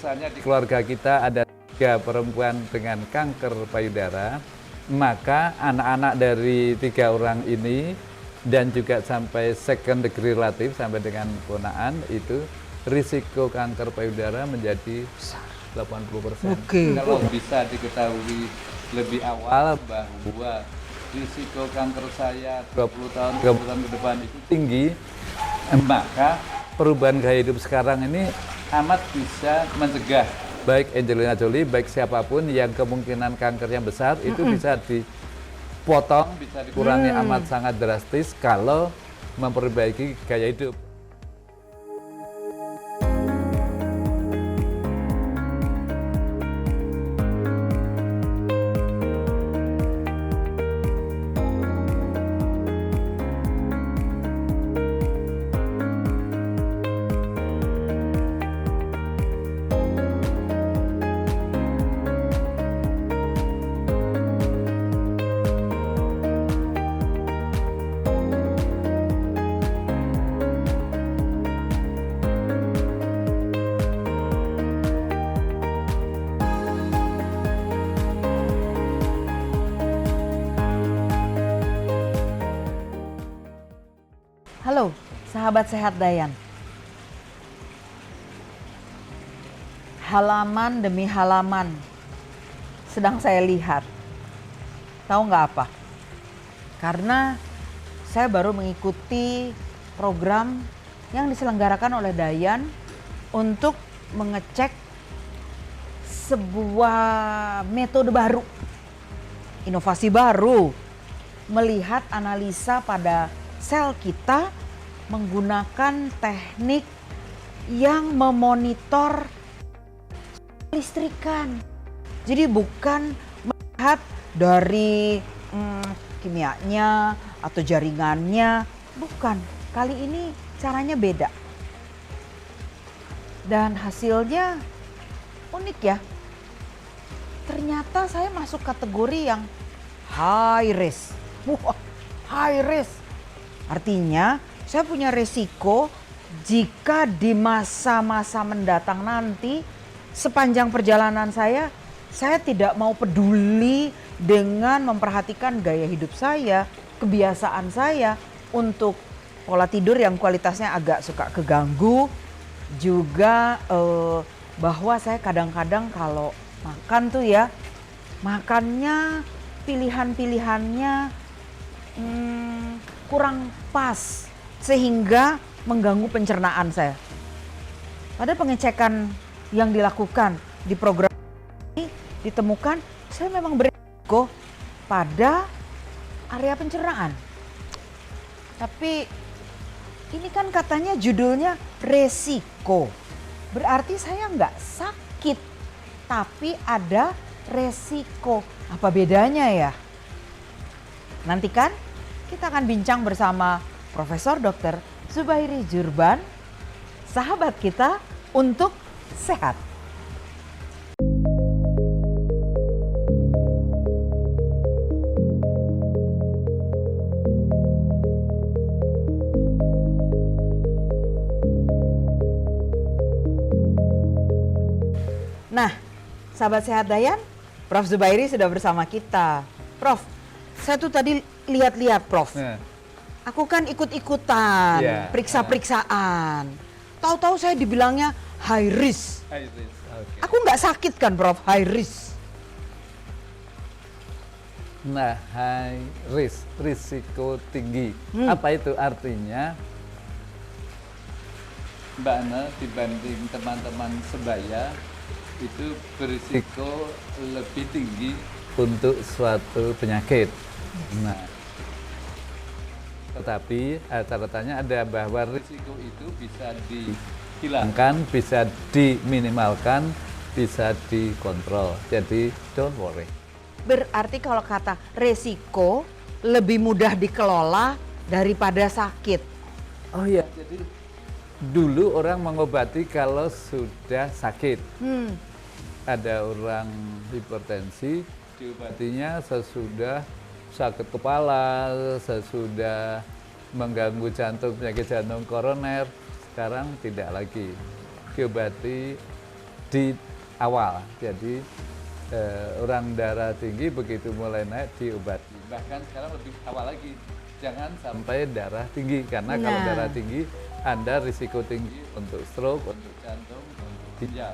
misalnya di keluarga kita ada 3 perempuan dengan kanker payudara, maka anak-anak dari 3 orang ini dan juga sampai second degree relatif sampai dengan ponaan itu risiko kanker payudara menjadi 80%. Kalau bisa diketahui lebih awal bahwa risiko kanker saya 20 tahun, 30 tahun ke depan itu tinggi, maka perubahan gaya hidup sekarang ini amat bisa mencegah baik Angelina Jolie, baik siapapun yang kemungkinan kankernya besar itu bisa dipotong, bisa dikurangi amat sangat drastis kalau memperbaiki gaya hidup. Halo, sahabat sehat Dayan. Halaman demi halaman sedang saya lihat. Tahu nggak apa? Karena saya baru mengikuti program yang diselenggarakan oleh Dayan untuk mengecek sebuah metode baru, inovasi baru, melihat analisa pada sel kita menggunakan teknik yang memonitor listrikan. Jadi bukan melihat dari kimianya atau jaringannya, bukan. Kali ini caranya beda. Dan hasilnya unik ya. Ternyata saya masuk kategori yang high risk. Wah, high risk. Artinya saya punya resiko jika di masa-masa mendatang nanti sepanjang perjalanan saya tidak mau peduli dengan memperhatikan gaya hidup saya, kebiasaan saya untuk pola tidur yang kualitasnya agak suka keganggu. Juga bahwa saya kadang-kadang kalau makan tuh ya, makannya pilihan-pilihannya kurang pas sehingga mengganggu pencernaan saya. Pada pengecekan yang dilakukan di program ini ditemukan saya memang berisiko pada area pencernaan. Tapi ini kan katanya judulnya resiko. Berarti saya nggak sakit, tapi ada resiko. Apa bedanya ya? Nantikan kita akan bincang bersama Profesor Dr. Zubairi Jurban, sahabat kita untuk sehat. Nah, sahabat sehat Dayan, Prof. Zubairi sudah bersama kita. Prof, saya tuh tadi lihat-lihat Prof. Aku kan ikut-ikutan, periksa-periksaan. Tahu-tahu saya dibilangnya high risk. High risk. Okay. Aku nggak sakit kan Prof, high risk. Nah, high risk, risiko tinggi. Apa itu artinya? Mbak Ana dibanding teman-teman sebaya itu berisiko lebih tinggi untuk suatu penyakit. Nah, tetapi catatannya ada bahwa risiko itu bisa dihilangkan, bisa diminimalkan, bisa dikontrol. Jadi don't worry. Berarti kalau kata resiko lebih mudah dikelola daripada sakit. Oh iya, jadi dulu orang mengobati kalau sudah sakit. Ada orang hipertensi, diobatinya sesudah sakit kepala, sesudah mengganggu jantung, penyakit jantung koroner. Sekarang tidak lagi. Diobati di awal. Jadi orang darah tinggi begitu mulai naik diobati. Bahkan sekarang lebih awal lagi, jangan sampai darah tinggi, karena kalau Nah. darah tinggi Anda risiko tinggi untuk stroke, untuk jantung, untuk ginjal.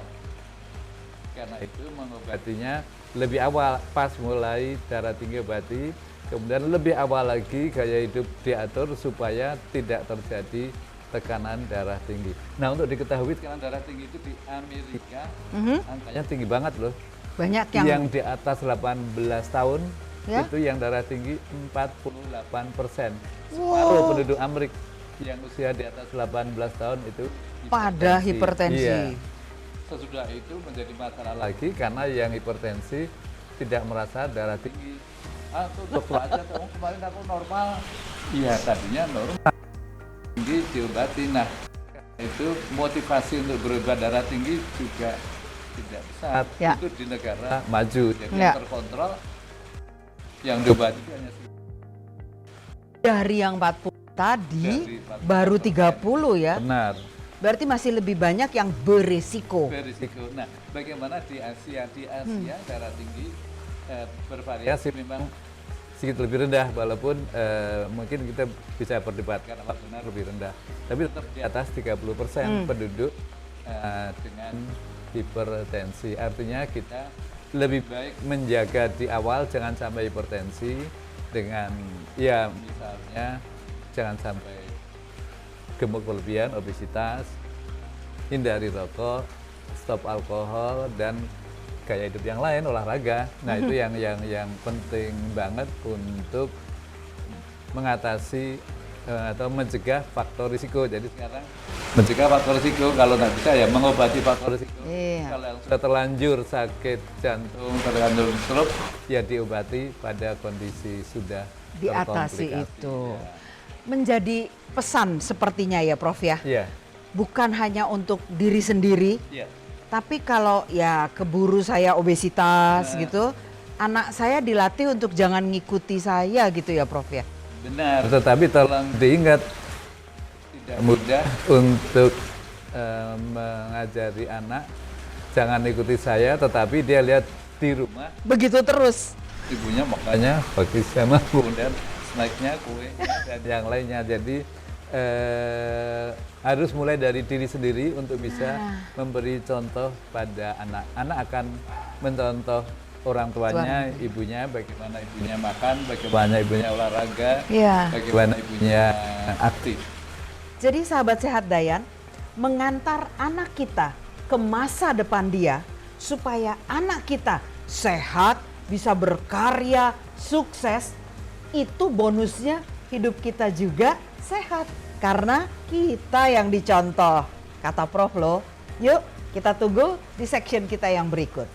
Karena itu mengobatinya lebih awal, pas mulai darah tinggi obati, kemudian lebih awal lagi gaya hidup diatur supaya tidak terjadi tekanan darah tinggi. Nah, untuk diketahui tekanan darah tinggi itu di Amerika angkanya tinggi banget loh. Banyak Yang yang di atas 18 tahun Ya? itu yang darah tinggi 48%. Wow. Separuh penduduk Amerika yang usia di atas 18 tahun itu pada hipertensi. Iya. Sesudah itu menjadi masalah lagi karena yang hipertensi tidak merasa darah tinggi. Ah, tuh dokter aja, tuh kemarin aku normal. Iya, tadinya normal. Tinggi diobati. Nah, itu motivasi untuk berobat darah tinggi juga tidak besar. Ya. Itu di negara maju, jadi Ya. yang terkontrol, yang diobati hanya Dari yang 40 tadi Dari 40%. baru 30 ya. benar. Berarti masih lebih banyak yang berisiko. Berisiko. Nah, bagaimana di Asia? Di Asia darah tinggi bervariasi, memang sedikit lebih rendah, walaupun mungkin kita bisa perdebatkan apa benar lebih rendah. Tapi tetap di atas 30% penduduk dengan hipertensi. Artinya kita lebih baik menjaga di awal, jangan sampai hipertensi dengan, ya misalnya jangan sampai gemuk berlebihan, obesitas, hindari rokok, stop alkohol, dan gaya hidup yang lain, olahraga. Nah, itu yang penting banget untuk mengatasi atau mencegah faktor risiko. Jadi sekarang mencegah faktor risiko, kalau nggak bisa ya mengobati faktor risiko. Iya. Kalau yang sudah terlanjur sakit jantung, terlanjur stroke, ya diobati pada kondisi sudah Diatasi terkomplikasi. itu. Menjadi pesan sepertinya ya Prof ya. Iya. Bukan hanya untuk diri sendiri, Iya. tapi kalau ya keburu saya obesitas gitu, anak saya dilatih untuk jangan ngikuti saya gitu ya Prof ya. Benar, tetapi tolong diingat, tidak mudah untuk mengajari anak jangan ikuti saya, tetapi dia lihat di rumah Begitu terus. ibunya makanya bagi sama kemudian snacknya, kue dan yang lainnya. Jadi harus mulai dari diri sendiri untuk bisa memberi contoh pada anak. Anak akan mencontoh orang tuanya, ibunya, bagaimana ibunya makan, bagaimana ibunya olahraga, Iya. bagaimana ibunya aktif. Jadi sahabat sehat Dayan, mengantar anak kita ke masa depan dia supaya anak kita sehat, bisa berkarya, sukses, itu bonusnya hidup kita juga sehat. Karena kita yang dicontoh, kata Prof loh. Yuk kita tunggu di section kita yang berikut.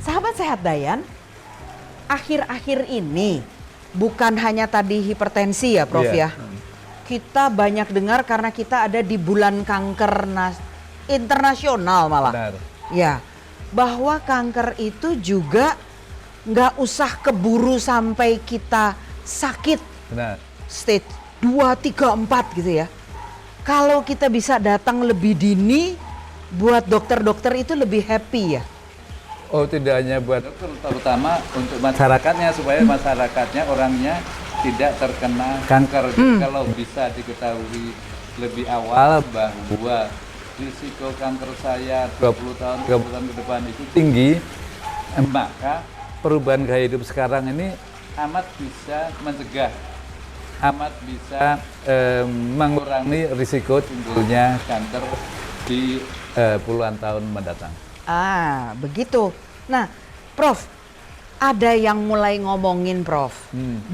Sahabat sehat Dayan, akhir-akhir ini bukan hanya tadi hipertensi ya Prof Iya. ya. Kita banyak dengar karena kita ada di bulan kanker internasional malah. Benar. Ya, bahwa kanker itu juga nggak usah keburu sampai kita sakit Benar. stage 2, 3, 4 gitu ya. Kalau kita bisa datang lebih dini, buat dokter-dokter itu lebih happy ya. Oh, tidak hanya buat dokter, terutama untuk masyarakatnya, supaya masyarakatnya orangnya tidak terkena kanker. Jadi kalau bisa diketahui lebih awal bahwa risiko kanker saya 20 tahun, 30 tahun ke depan itu tinggi, maka perubahan gaya hidup sekarang ini amat bisa mencegah, amat bisa mengurangi risiko timbulnya kanker di puluhan tahun mendatang. Ah, begitu. Nah, Prof, ada yang mulai ngomongin Prof,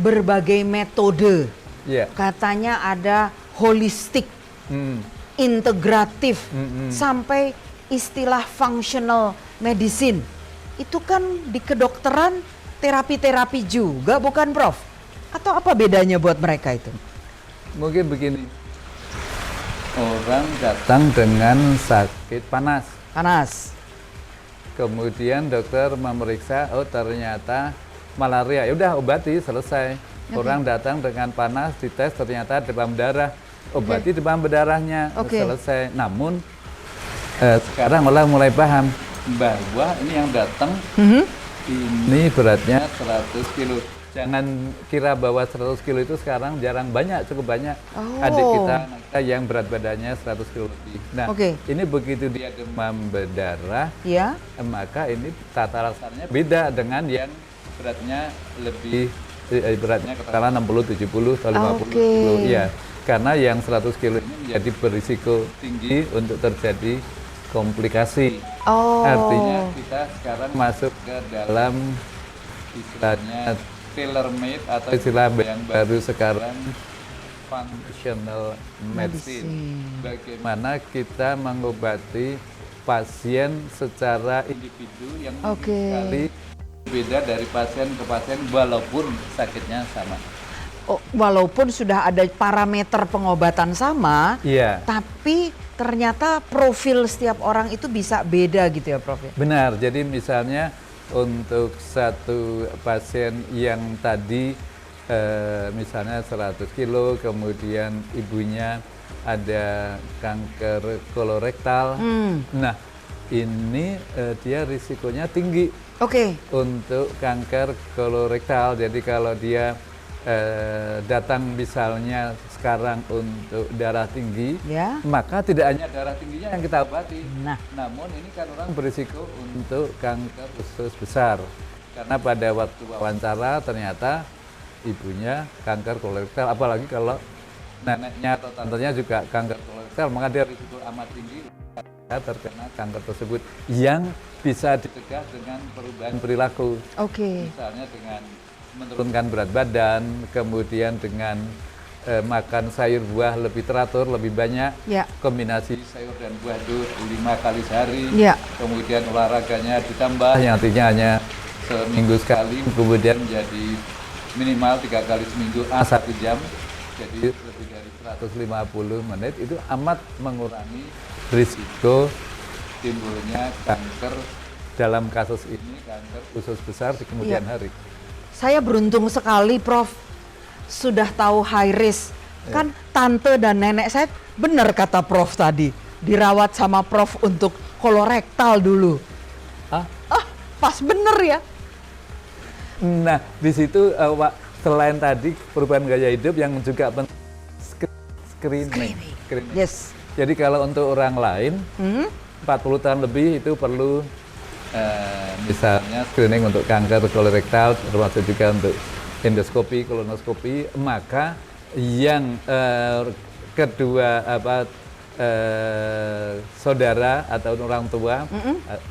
berbagai metode. Iya. Katanya ada holistik, Hmm. integratif, sampai istilah functional medicine. Itu kan di kedokteran terapi-terapi juga bukan Prof? Atau apa bedanya buat mereka itu? Mungkin begini, orang datang dengan sakit panas, Panas. kemudian dokter memeriksa, oh ternyata malaria, ya udah obati, selesai. Orang datang dengan panas, dites ternyata demam berdarah, obati demam berdarahnya, Oke. selesai. Namun sekarang orang mulai paham bahwa ini yang datang ini beratnya 100 kilo. Jangan kira bahwa 100 kilo itu sekarang jarang, banyak, cukup banyak. Oh. Adik kita, anak kita yang berat badannya 100 kilo lebih. Nah, Oke. ini begitu dia demam berdarah, Ya. maka ini tata laksananya beda dengan yang beratnya lebih, beratnya katakanlah 60, 70, atau 50 Oke. kilo. Iya, karena yang 100 kilo ini menjadi berisiko tinggi untuk terjadi komplikasi. Oh. Artinya kita sekarang masuk ke dalam istilahnya tailor made atau istilah yang baru sekarang functional medicine. Bagaimana kita mengobati pasien secara individu yang Oke. sekali beda dari pasien ke pasien walaupun sakitnya sama. Oh, walaupun sudah ada parameter pengobatan sama, Iya. tapi ternyata profil setiap orang itu bisa beda gitu ya, Prof. Benar, jadi misalnya untuk satu pasien yang tadi misalnya 100 kilo, kemudian ibunya ada kanker kolorektal. Nah, ini dia risikonya tinggi Oke. untuk kanker kolorektal. Jadi kalau dia datang misalnya sekarang untuk darah tinggi, Ya. maka tidak hanya darah tingginya yang kita obati, Nah. namun ini kan orang berisiko untuk kanker usus besar. Karena pada waktu wawancara ternyata ibunya kanker kolorektal, apalagi kalau neneknya atau tantenya juga kanker kolorektal, maka dia risiko amat tinggi terkena kanker tersebut yang bisa dicegah dengan perubahan perilaku. Oke. Misalnya dengan menurunkan berat badan, kemudian dengan makan sayur buah lebih teratur, lebih banyak, Ya. kombinasi sayur dan buah itu 5 kali sehari, Ya. kemudian olahraganya ditambah yang artinya hanya seminggu sekali, kemudian menjadi minimal 3 kali seminggu 1 jam, jadi lebih dari 150 menit, itu amat mengurangi risiko timbulnya kanker, dalam kasus ini kanker usus besar di kemudian Iya. hari. Saya beruntung sekali, Prof. Sudah tahu high risk. Kan tante dan nenek saya, benar kata Prof tadi, dirawat sama Prof untuk kolorektal dulu. Ah, Pas bener ya. nah, di situ selain tadi perubahan gaya hidup yang juga screening. Yes. Jadi kalau untuk orang lain 40 tahun lebih itu perlu misalnya screening untuk kanker kolorektal, termasuk juga untuk endoskopi, kolonoskopi, maka yang kedua saudara atau orang tua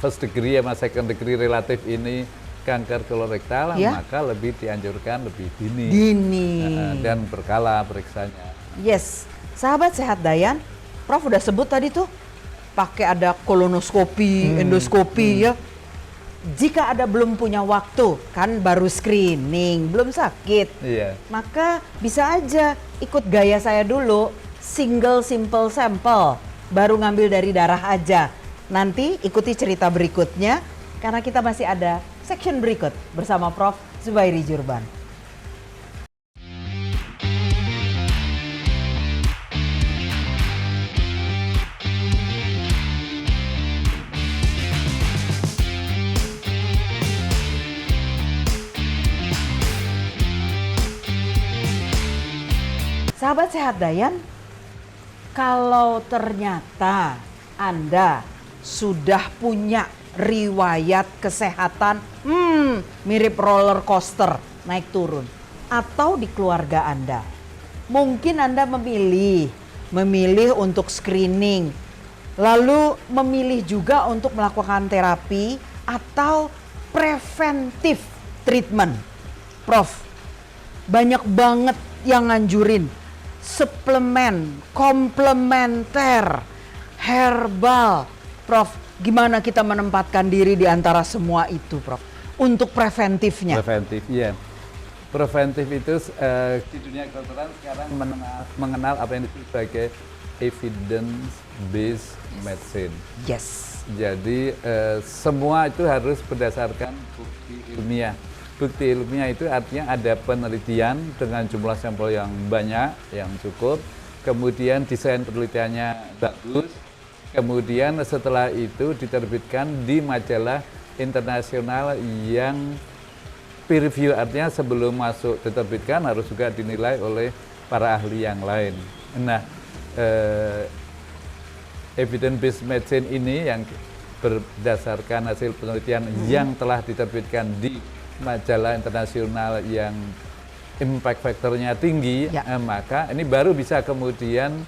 first degree sama second degree relatif ini kanker kolorektal, Ya. maka lebih dianjurkan lebih dini. Dini. Dan berkala periksanya. Yes. Sahabat Sehat Dayan, Prof udah sebut tadi tuh pakai ada kolonoskopi, endoskopi ya. Jika ada belum punya waktu, kan baru screening, belum sakit, Iya. maka bisa aja ikut gaya saya dulu, single simple sample, baru ngambil dari darah aja. Nanti ikuti cerita berikutnya, karena kita masih ada section berikut bersama Prof Zubairi Jurban. Sahabat Sehat Dayan, kalau ternyata Anda sudah punya riwayat kesehatan mirip roller coaster naik turun, atau di keluarga Anda, mungkin Anda memilih untuk screening, lalu memilih juga untuk melakukan terapi atau preventif treatment. Prof, banyak banget yang nganjurin suplemen, komplementer, herbal. Prof, gimana kita menempatkan diri di antara semua itu, Prof? Untuk preventifnya. Preventif, iya. preventif itu di dunia kedokteran sekarang mengenal apa yang disebut sebagai evidence based medicine. Yes. Jadi semua itu harus berdasarkan bukti ilmiah. Bukti ilmiah itu artinya ada penelitian dengan jumlah sampel yang banyak, yang cukup, kemudian desain penelitiannya bagus, kemudian setelah itu diterbitkan di majalah internasional yang peer review, artinya sebelum masuk diterbitkan harus juga dinilai oleh para ahli yang lain. Nah, evidence based medicine ini yang berdasarkan hasil penelitian yang telah diterbitkan di majalah internasional yang impact factor-nya tinggi, maka ini baru bisa kemudian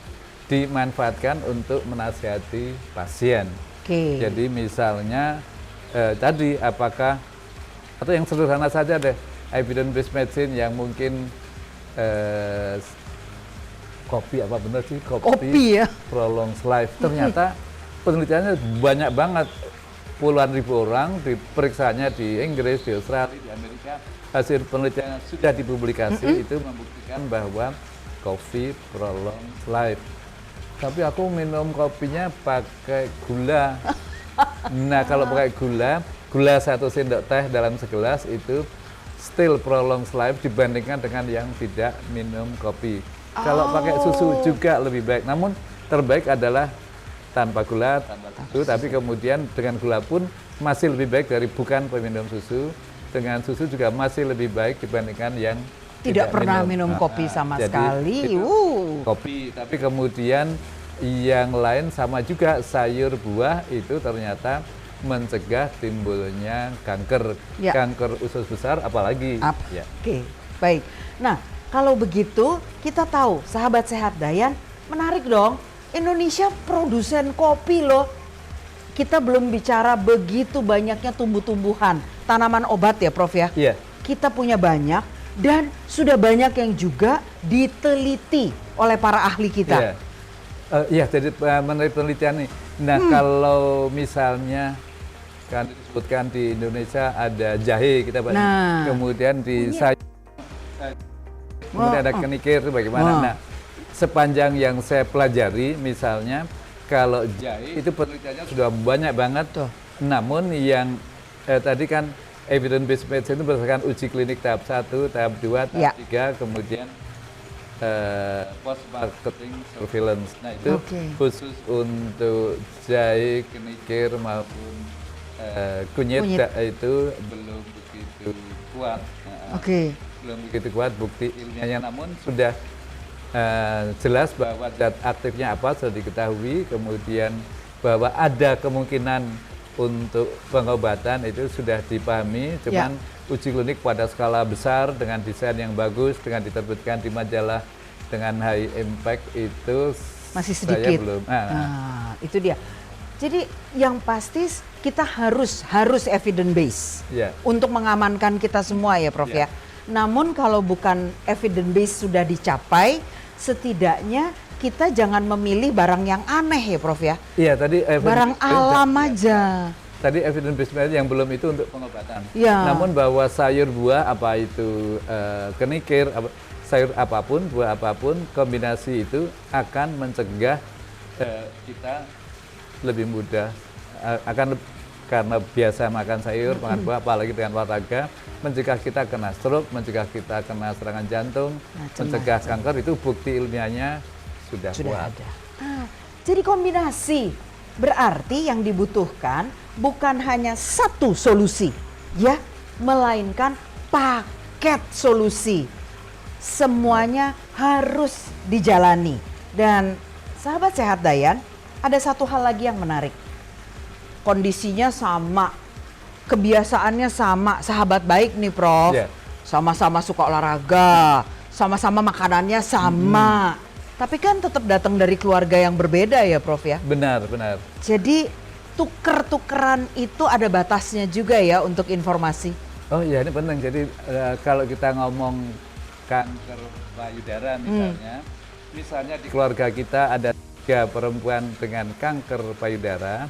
dimanfaatkan untuk menasihati pasien. Jadi misalnya tadi apakah, atau yang sederhana saja deh, evidence based medicine yang mungkin kopi, apa benar sih kopi ya, prolongs life, ternyata penelitiannya banyak banget, puluhan ribu orang diperiksanya di Inggris, di Australia, di Amerika, hasil penelitian sudah dipublikasi, itu membuktikan bahwa kopi prolongs life. Tapi aku minum kopinya pakai gula. Nah, kalau pakai gula 1 sendok teh dalam segelas itu still prolongs life dibandingkan dengan yang tidak minum kopi. Kalau pakai susu juga lebih baik, namun terbaik adalah tanpa gula, tanpa susu, tapi kemudian dengan gula pun masih lebih baik dari bukan peminum susu. Dengan susu juga masih lebih baik dibandingkan yang tidak pernah minum kopi sama sekali. Kopi, tapi kemudian yang lain sama juga, sayur buah itu ternyata mencegah timbulnya kanker, kanker usus besar apalagi. Oke, baik. Nah, kalau begitu kita tahu, sahabat sehat Dayan, menarik dong. Indonesia produsen kopi loh. Kita belum bicara begitu banyaknya tumbuh-tumbuhan, tanaman obat ya Prof ya. Iya. Kita punya banyak dan sudah banyak yang juga diteliti oleh para ahli kita. Iya, jadi menurut penelitian nih. Nah, kalau misalnya kan disebutkan di Indonesia ada jahe, kita banyak. Kemudian di sayur, kemudian ada kenikir, bagaimana? Nah, sepanjang yang saya pelajari, misalnya kalau jahe itu penelitiannya sudah banyak banget. Namun yang tadi kan evidence based medicine itu berdasarkan uji klinik tahap 1, tahap 2, tahap 3, kemudian post marketing surveillance. Nah, itu khusus untuk jahe, kenikir maupun kunyit. Itu belum begitu kuat. Belum begitu kuat bukti ilmiahnya, namun sudah jelas bahwa zat aktifnya apa sudah diketahui, kemudian bahwa ada kemungkinan untuk pengobatan itu sudah dipahami, cuman uji klinik pada skala besar dengan desain yang bagus, dengan diterbitkan di majalah dengan high impact itu masih sedikit. Saya belum. Itu dia. Jadi yang pasti kita harus evidence base untuk mengamankan kita semua ya Prof ya. Namun kalau bukan evidence base sudah dicapai, setidaknya kita jangan memilih barang yang aneh ya Prof ya. Iya, tadi barang alam aja. Tadi evidence based medicine yang belum itu untuk pengobatan. Namun bahwa sayur buah apa itu kenikir, sayur apapun, buah apapun, kombinasi itu akan mencegah kita lebih mudah karena biasa makan sayur, makan buah, apalagi dengan olahraga, mencegah kita kena stroke, mencegah kita kena serangan jantung, mencegah kanker, itu bukti ilmiahnya sudah kuat. Ada. Jadi kombinasi berarti yang dibutuhkan bukan hanya satu solusi, ya, melainkan paket solusi. Semuanya harus dijalani. Dan sahabat sehat Dayan, ada satu hal lagi yang menarik. Kondisinya sama, kebiasaannya sama, sahabat baik nih Prof. Sama-sama suka olahraga, sama-sama makanannya sama. Tapi kan tetap datang dari keluarga yang berbeda ya Prof ya? Benar, benar. Jadi tuker-tukeran itu ada batasnya juga ya untuk informasi? Oh iya, ini penting. Jadi kalau kita ngomong kanker payudara misalnya di keluarga kita ada 3 perempuan dengan kanker payudara,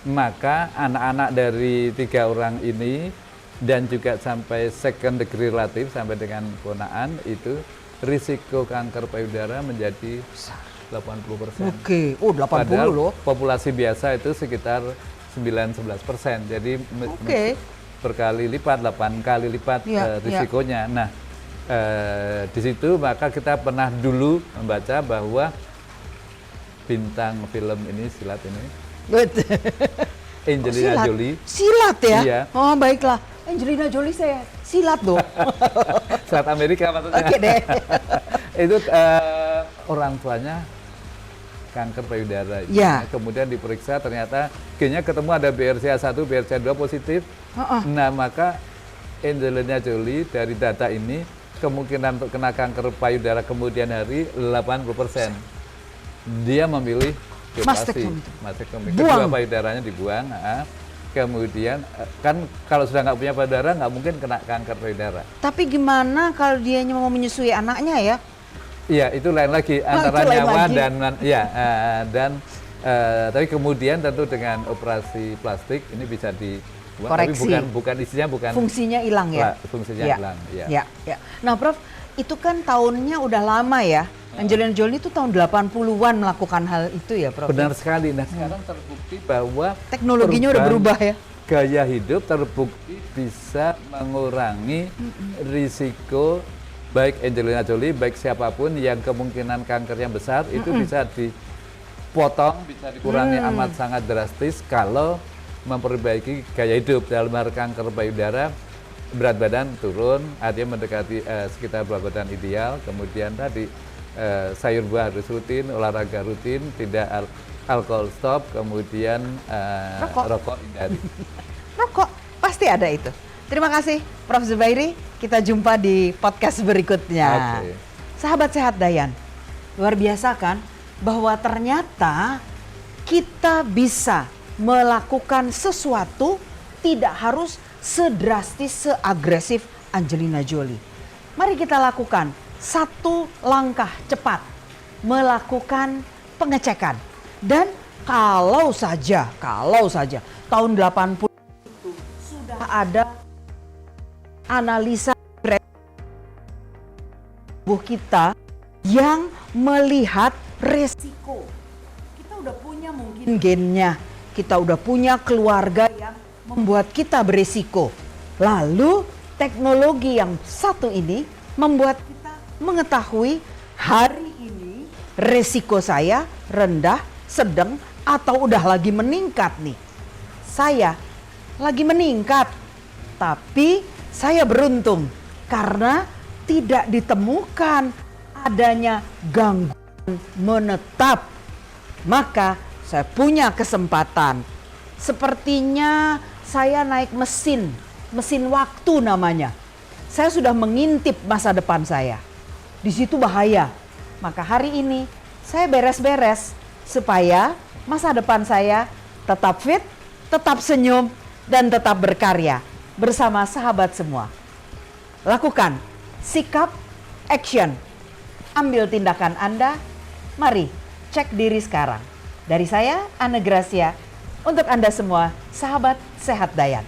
maka anak-anak dari 3 orang ini dan juga sampai second degree relatif sampai dengan ponaan itu risiko kanker payudara menjadi 80%. Oke, oh 80 Padahal loh. populasi biasa itu sekitar 9-11%. Jadi Oke. berkali lipat, 8 kali lipat Iya, risikonya. Nah, di situ maka kita pernah dulu membaca bahwa bintang film ini silat ini Angelina Silat? Jolie. Silat ya? Iya. Oh baiklah, Angelina Jolie saya silat loh. Silat Amerika maksudnya. Oke deh. Itu orang tuanya kanker payudara. Ya. Kemudian diperiksa ternyata gennya ketemu ada BRCA1, BRCA2 positif. Nah, maka Angelina Jolie dari data ini kemungkinan untuk kena kanker payudara kemudian hari 80%. Dia memilih mastektomi. Kedua payudaranya dibuang. Kemudian kan kalau sudah nggak punya payudara nggak mungkin kena kanker payudara. Tapi gimana kalau dia mau menyusui anaknya ya? Iya, itu lain lagi antara itu lain nyawa lagi. dan tapi kemudian tentu dengan operasi plastik ini bisa dibuang. Koreksi. Tapi bukan isinya bukan Fungsinya hilang ya? fungsinya Ya. hilang. Ya. Ya. Nah Prof, itu kan tahunnya udah lama ya. Angelina Jolie itu tahun 80-an melakukan hal itu ya Prof? Benar sekali. Nah, sekarang terbukti bahwa Teknologinya udah berubah ya? Gaya hidup terbukti bisa mengurangi risiko baik Angelina Jolie, baik siapapun yang kemungkinan kankernya besar itu bisa dipotong, bisa dikurangi amat sangat drastis kalau memperbaiki gaya hidup. Dalam hal kanker payudara, berat badan turun, artinya mendekati sekitar berat badan ideal, kemudian tadi sayur buah harus rutin, olahraga rutin, tidak alkohol stop, kemudian rokok hindari. Rokok, pasti ada itu. Terima kasih Prof. Zubairi, kita jumpa di podcast berikutnya. Oke. Sahabat Sehat Dayan, luar biasa kan bahwa ternyata kita bisa melakukan sesuatu tidak harus sedrastis, seagresif Angelina Jolie. Mari kita lakukan satu langkah cepat, melakukan pengecekan. Dan kalau saja tahun 80 itu sudah ada analisa tubuh kita yang melihat resiko. Kita udah punya mungkin gennya, kita udah punya keluarga yang membuat kita beresiko. Lalu teknologi yang satu ini membuat kita mengetahui hari ini resiko saya rendah, sedang, atau udah lagi meningkat nih. Saya lagi meningkat, tapi saya beruntung karena tidak ditemukan adanya gangguan menetap. Maka saya punya kesempatan. Sepertinya saya naik mesin waktu namanya. Saya sudah mengintip masa depan saya. Di situ bahaya. Maka hari ini saya beres-beres supaya masa depan saya tetap fit, tetap senyum, dan tetap berkarya bersama sahabat semua. Lakukan sikap, action. Ambil tindakan Anda. Mari cek diri sekarang. Dari saya, Anne Gracia, untuk Anda semua, sahabat Sehat Dayan.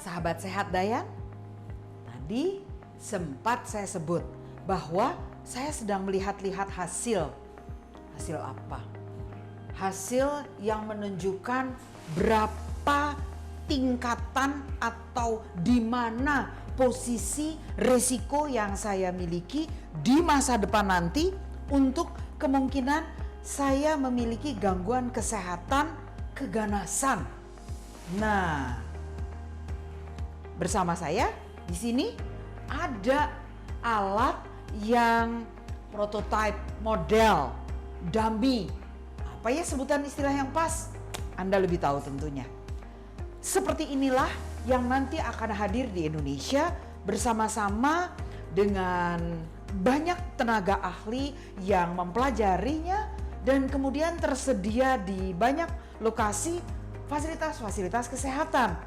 Sahabat Sehat Dayan, tadi sempat saya sebut bahwa saya sedang melihat-lihat hasil. Hasil apa? Hasil yang menunjukkan berapa tingkatan atau di mana posisi resiko yang saya miliki di masa depan nanti untuk kemungkinan saya memiliki gangguan kesehatan keganasan. Nah, bersama saya di sini ada alat yang prototype model dummy. Apa ya sebutan istilah yang pas? Anda lebih tahu tentunya. Seperti inilah yang nanti akan hadir di Indonesia bersama-sama dengan banyak tenaga ahli yang mempelajarinya dan kemudian tersedia di banyak lokasi fasilitas-fasilitas kesehatan.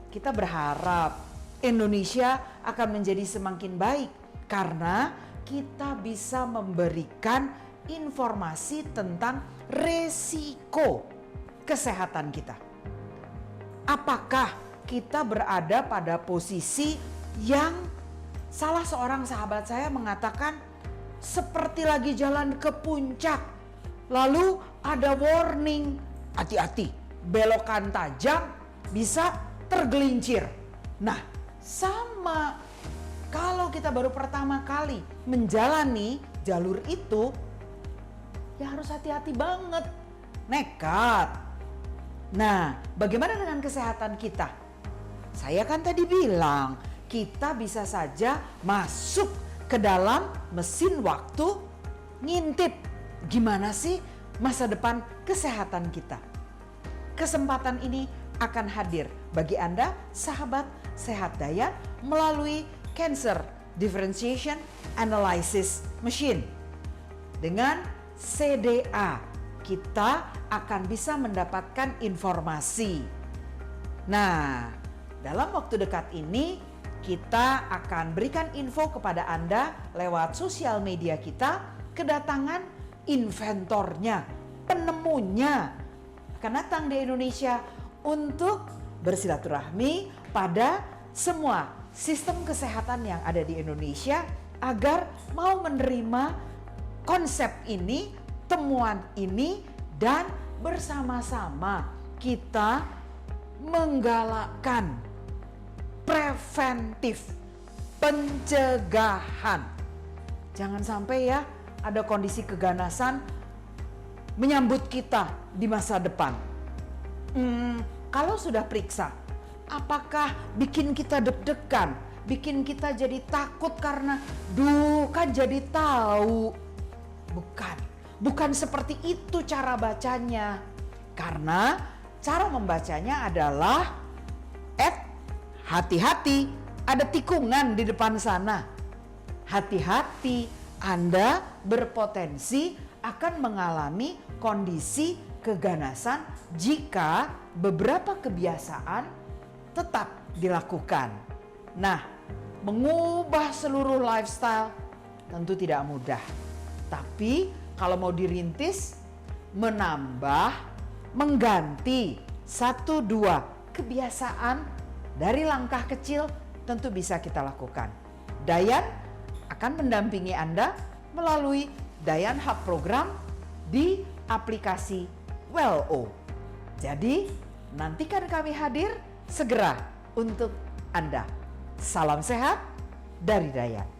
Kita berharap Indonesia akan menjadi semakin baik karena kita bisa memberikan informasi tentang resiko kesehatan kita. Apakah kita berada pada posisi yang salah seorang sahabat saya mengatakan seperti lagi jalan ke puncak, lalu ada warning, hati-hati, belokan tajam bisa tergelincir. Nah, sama kalau kita baru pertama kali menjalani jalur itu, ya harus hati-hati banget, nekat. Nah, bagaimana dengan kesehatan kita? Saya kan tadi bilang, kita bisa saja masuk ke dalam mesin waktu, ngintip gimana sih masa depan kesehatan kita. Kesempatan ini akan hadir bagi Anda, sahabat Sehat Dayan, melalui Cancer Differentiation Analysis Machine. Dengan CDA, kita akan bisa mendapatkan informasi. Nah, dalam waktu dekat ini kita akan berikan info kepada Anda lewat sosial media kita, kedatangan inventornya, penemunya akan datang di Indonesia untuk bersilaturahmi pada semua sistem kesehatan yang ada di Indonesia agar mau menerima konsep ini, temuan ini, dan bersama-sama kita menggalakkan preventif, pencegahan. Jangan sampai ya ada kondisi keganasan menyambut kita di masa depan. Kalau sudah periksa, apakah bikin kita deg-degan, bikin kita jadi takut karena kan jadi tahu? Bukan seperti itu cara bacanya. Karena cara membacanya adalah hati-hati, ada tikungan di depan sana. Hati-hati, Anda berpotensi akan mengalami kondisi keganasan jika beberapa kebiasaan tetap dilakukan. Nah, mengubah seluruh lifestyle tentu tidak mudah. Tapi kalau mau dirintis, menambah, mengganti 1-2 kebiasaan dari langkah kecil tentu bisa kita lakukan. Dayan akan mendampingi Anda melalui Dayan Hub Program di aplikasi Well-O. Jadi, nantikan kami hadir segera untuk Anda. Salam sehat dari Dayan.